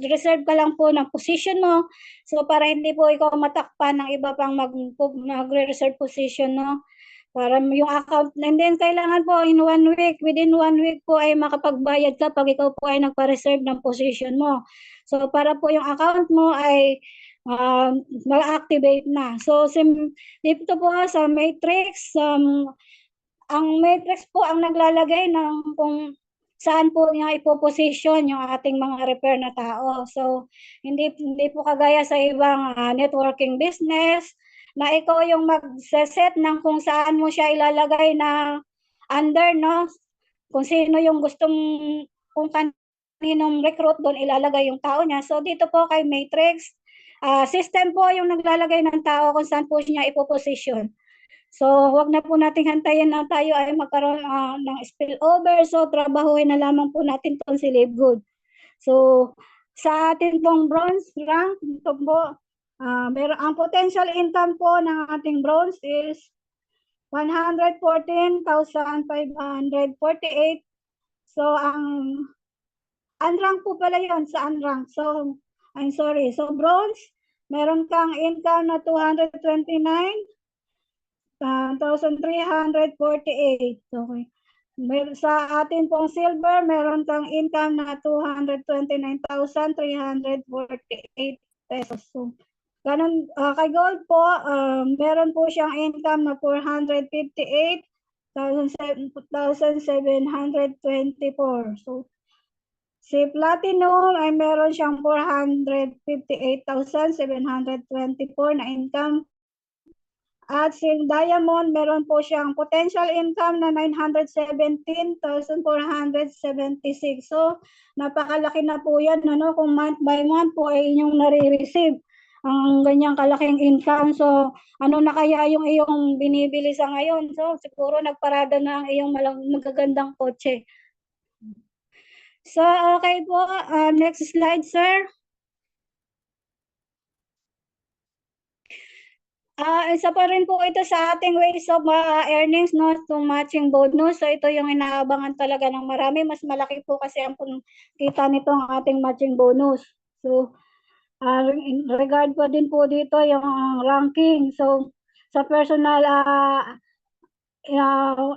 reserve ka lang po ng position mo. So para hindi po ikaw matakpan ng iba pang magre-reserve position, no? Para yung account, and then kailangan po within 1 week po ay makapagbayad ka pag ikaw po ay nagpa-reserve ng position mo. So para po yung account mo ay mag-activate na. So dito po sa matrix, ang matrix po ang naglalagay ng kung saan po niya ipoposition yung ating mga repair na tao. So, hindi po kagaya sa ibang networking business na ikaw yung mag-set ng kung saan mo siya ilalagay na under, no? Kung sino yung kung kaninong recruit doon ilalagay yung tao niya. So, dito po kay Matrix, system po yung naglalagay ng tao kung saan po niya ipoposition. So, wag na po nating hantayin na tayo ay magkaroon ng spillover. So, trabahuin na lamang po natin itong si Livegood. So, sa ating pong bronze rank, ito po, ang potential income po ng ating bronze is 114,548. So, ang unrank po pala yun sa unrank. So, I'm sorry. So, bronze, meron kang income na 229,348. Okay. Sa atin pong silver, meron kang income na 229,348 pesos. So, ganun, kay gold po, meron po siyang income na 458,724. So, si platinum ay meron siyang 458,724 na income. At si diamond, meron po siyang potential income na 917,476. So, napakalaki na po yan, ano, kung month by month po ay inyong nare-receive ang ganyang kalaking income. So, ano na kaya yung iyong binibili sa ngayon? So, siguro nagparada na ang iyong magagandang kotse. So, okay po. Next slide, sir. Isa pa rin po ito sa ating ways of earnings, no, to matching bonus. So ito yung inaabangan talaga ng marami. Mas malaki po kasi ang kita nito ang ating matching bonus. So in regard po din po dito yung ranking. So sa personal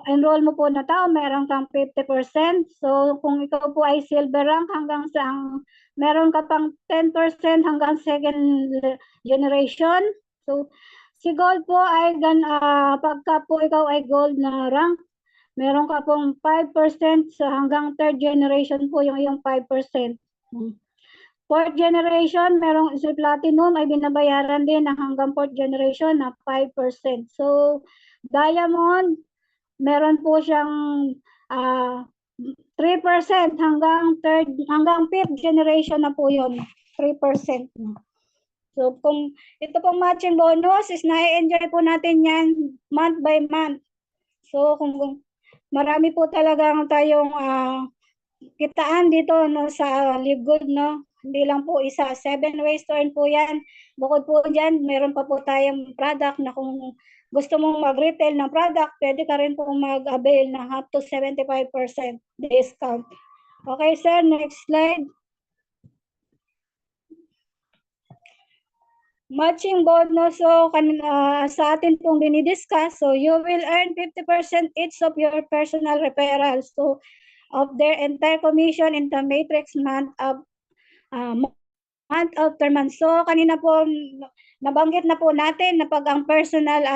enroll mo po na tao, meron kang 50%. So, kung ikaw po ay silver rank hanggang sa meron ka pang 10% hanggang second generation. So, si gold po ay pagka po ikaw ay gold na rank, meron ka pong 5% sa hanggang third generation po yung iyong 5%. Fourth generation, merong si platinum ay binabayaran din ng hanggang fourth generation na 5%. So, diamond, meron po siyang 3% hanggang fifth generation na po yun. 3%. So, kung ito pong matching bonus is na-enjoy po natin yan month by month. So, kung marami po talagang tayong kitaan dito no, sa Live Good, no? Hindi lang po isa. 7 ways to earn po yan. Bukod po dyan, meron pa po tayong product na kung gusto mong mag-retail ng product, pwede ka rin po mag-avail ng up to 75% discount. Okay, sir. Next slide. Matching bonus, so sa atin pong dinidiscuss, so you will earn 50% each of your personal referrals so of their entire commission in the matrix month after month. So kanina po nabanggit na po natin na pag ang personal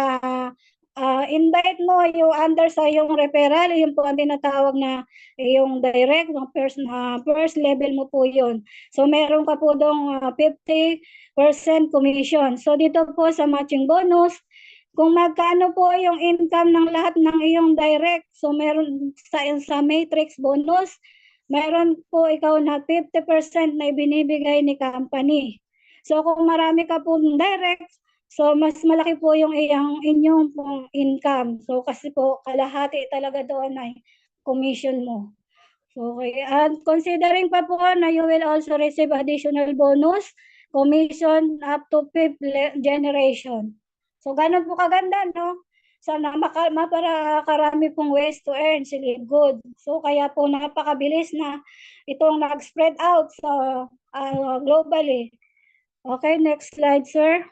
invite mo yung under sa yung referral, yung po ang tinatawag na yung direct, yung first level mo po yun. So meron ka po dong 50% commission. So dito po sa matching bonus, kung magkano po yung income ng lahat ng iyong direct, so meron sa matrix bonus, meron po ikaw na 50% na ibinibigay ni company. So kung marami ka po direct, so mas malaki po yung inyong pong income. So kasi po kalahati talaga doon ay commission mo. So, okay. And considering pa po na you will also receive additional bonus, commission up to fifth generation. So ganun po kaganda, no? Sana maparami pong ways to earn si Live Good. So kaya po napakabilis na itong nag-spread out sa globally. Okay, next slide, sir.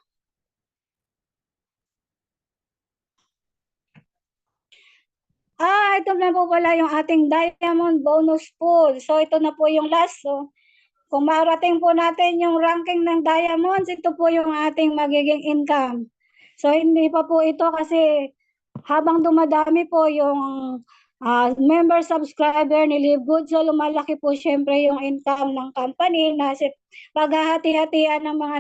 Ito na po pala yung ating diamond bonus pool. So ito na po yung last. So kung marating po natin yung ranking ng diamonds, ito po yung ating magiging income. So hindi pa po ito kasi habang dumadami po yung member subscriber ni Live Good, so lumalaki po syempre yung income ng company na paghahati-hatian ng mga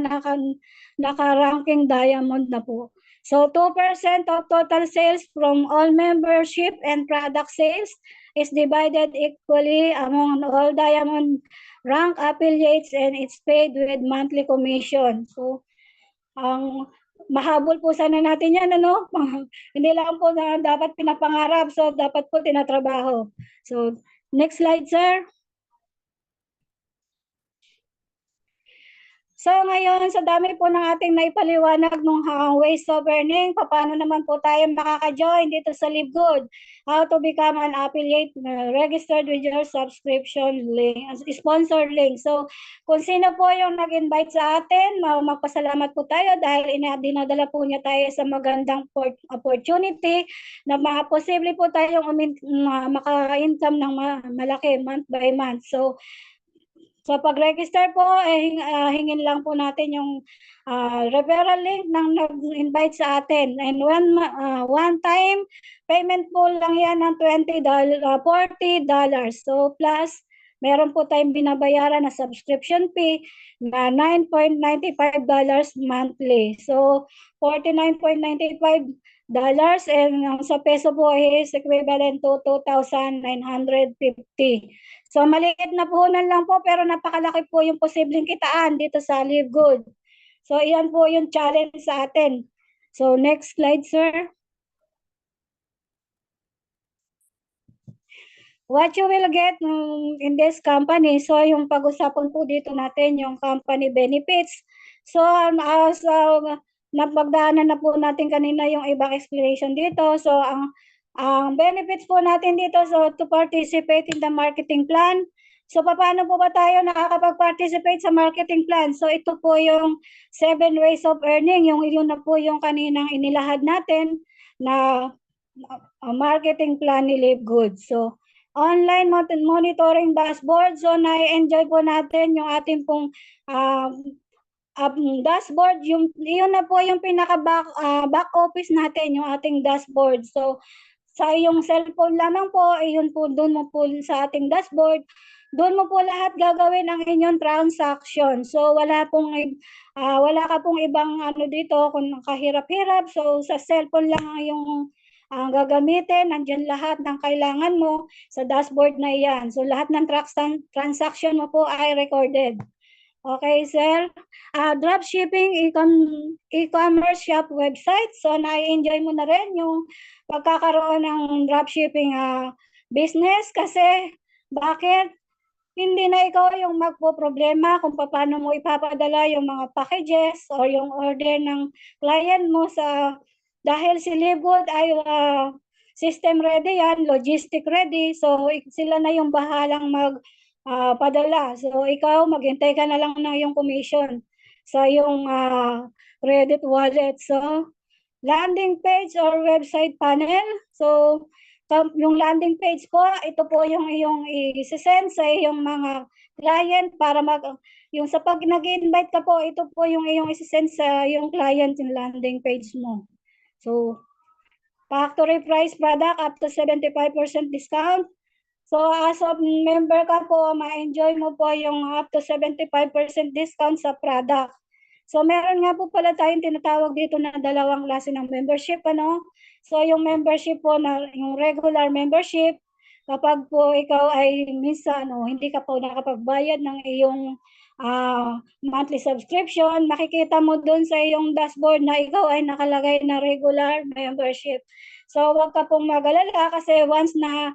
naka-ranking diamond na po. So 2% of total sales from all membership and product sales is divided equally among all diamond rank affiliates and it's paid with monthly commission. So ang mahabol po sana natin yan, ano? Hindi lang po na dapat pinapangarap, so dapat po tinatrabaho. So, next slide, sir. So ngayon, sa dami po ng ating naipaliwanag ng ways of earning, paano naman po tayo makaka-join dito sa Live Good? How to become an affiliate registered with your subscription link, sponsor link. So kung sino po yung nag-invite sa atin, magpasalamat po tayo dahil dinadala po niya tayo sa magandang opportunity na posible po tayong maka-income ng malaki month by month. So pag-register po, hingin lang po natin yung referral link ng nag-invite sa atin. And one time payment po lang yan ng $40. So plus, meron po tayong binabayaran na subscription fee na $9.95 monthly. So $49.95 and sa peso po is equivalent to 2,950. So maliit na puhunan lang po pero napakalaki po yung posibleng kitaan dito sa Live Good. So iyan po yung challenge sa atin. So next slide, sir. What you will get in this company, so yung pag-usapan po dito natin yung company benefits. So napagdaanan na po natin kanina yung ibang explanation dito. So ang benefits po natin dito, so to participate in the marketing plan. So paano po ba tayo nakakapag-participate sa marketing plan? So ito po yung 7 ways of earning, yung yun na po yung kaninang inilahad natin na marketing plan ni LiveGood. So, online monitoring dashboard. So, na-enjoy po natin yung ating pong dashboard. Yun na po yung back office natin, yung ating dashboard. So, sa iyong cellphone lamang po, yun po, doon mo po sa ating dashboard, doon mo po lahat gagawin ang inyong transaction. So, wala ka pong ibang dito kung kahirap-hirap. So, sa cellphone lang ang gagamitin. Nandiyan lahat ng kailangan mo sa dashboard na iyan. So, lahat ng transaction mo po ay recorded. Okay, sir. Dropshipping e-commerce shop website. So, na-enjoy mo na rin yung pagkakaroon ng dropshipping business kasi bakit? Hindi na ikaw yung magpo-problema kung paano mo ipapadala yung mga packages or yung order ng client mo dahil si LiveGood ay system ready yan, logistic ready. So, sila na yung bahalang padala. So, ikaw, maghintay ka na lang ng iyong commission sa iyong credit wallet. So, landing page or website panel. So, yung landing page po, ito po yung iyong i-send sa iyong mga client para yung sa pag nag-invite ka po, ito po yung iyong i-send sa iyong client yung landing page mo. So, factory price product up to 75% discount. So, as of member ka po, ma-enjoy mo po yung up to 75% discount sa product. So, meron nga po pala tayong tinatawag dito na dalawang klase ng membership, So, yung membership po yung regular membership, kapag po ikaw ay minsan, hindi ka po nakapagbayad ng iyong monthly subscription, makikita mo dun sa iyong dashboard na ikaw ay nakalagay na regular membership. So, wag ka pong mag-alala kasi once na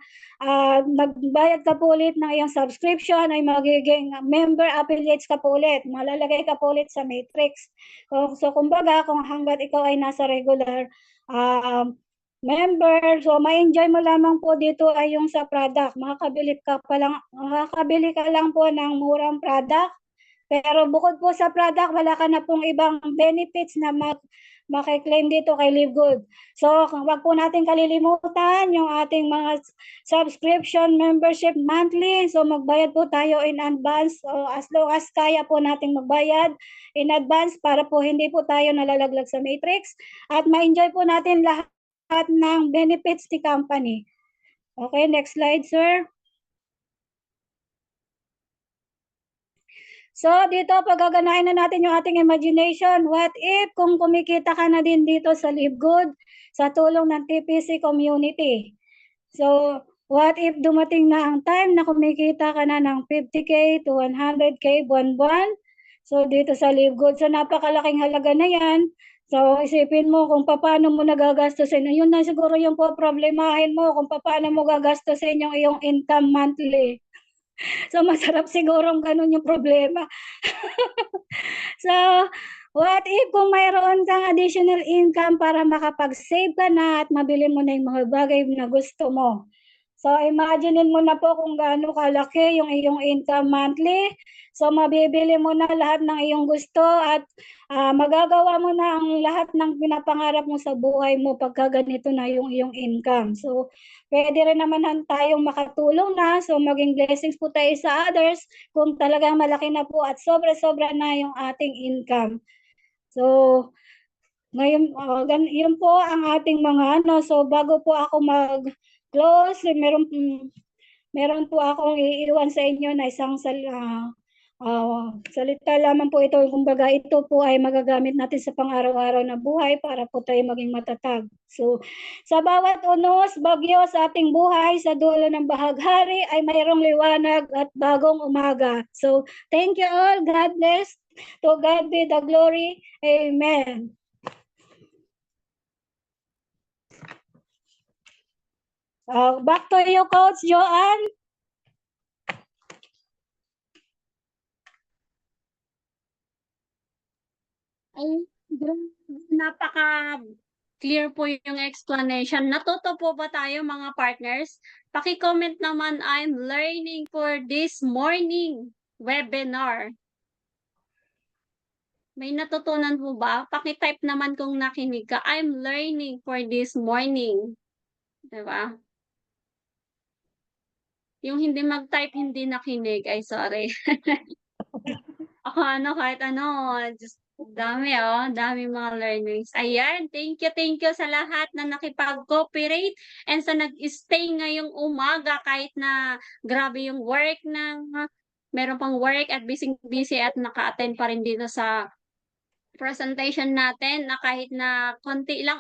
magbayad ka po ulit ng iyong subscription ay magiging member affiliates ka po ulit. Malalagay ka po ulit sa matrix. So, kumbaga, kung hanggat ikaw ay nasa regular member, so ma-enjoy mo lamang po dito ay yung sa product. Makakabili ka lang po ng murang product. Pero bukod po sa product, wala ka na pong ibang benefits na makiklaim dito kay LiveGood. So, wag po natin kalilimutan yung ating mga subscription membership monthly. So, magbayad po tayo in advance. So, as long as kaya po nating magbayad in advance para po hindi po tayo nalalaglag sa matrix at ma-enjoy po natin lahat ng benefits ni company. Okay, next slide, sir. So, dito pagaganahin na natin yung ating imagination. What if kung kumikita ka na din dito sa LiveGood sa tulong ng TPC community? So, what if dumating na ang time na kumikita ka na ng 50K to 100K buwan-buwan? So, dito sa LiveGood, so napakalaking halaga na yan. So, isipin mo kung paano mo nagagastusin. Yun na siguro yung problemahin mo kung paano mo gagastusin yung iyong income monthly. So, masarap sigurong ganun yung problema. So, what if kung mayroon kang additional income para makapag-save ka na at mabili mo na yung mga bagay na gusto mo? So, imaginein mo na po kung gaano kalaki yung iyong income monthly. So, mabibili mo na lahat ng iyong gusto at magagawa mo na ang lahat ng pinapangarap mo sa buhay mo pagka ganito na yung iyong income. So, pwede rin naman tayong makatulong na. So, maging blessings po tayo sa others kung talagang malaki na po at sobra-sobra na yung ating income. So, ngayon, yun po ang ating mga So, bago po ako mag-close, meron po akong iiwan sa inyo na isang salita lamang po ito. Kumbaga, ito po ay magagamit natin sa pang-araw-araw na buhay para po tayo maging matatag. So, sa bawat unos, bagyo sa ating buhay, sa dulo ng bahaghari ay mayroong liwanag at bagong umaga. So, thank you all. God bless. To God be the glory. Amen. Back to you, Coach Joanne. Ay, napaka-clear po yung explanation. Natuto po ba tayo mga partners? Paki-comment naman, I'm learning for this morning webinar. May natutunan po ba? Paki-type naman kung nakinig ka. I'm learning for this morning 'Di ba? Yung hindi mag-type, hindi nakinig, ay sorry. Ako kahit Diyos dami, daming mga learnings. Ayan, thank you sa lahat na nakipag-cooperate and sa nag-stay ngayong umaga kahit na grabe yung work meron pang work at busy-busy at naka-attend pa rin dito sa presentation natin na kahit na konti lang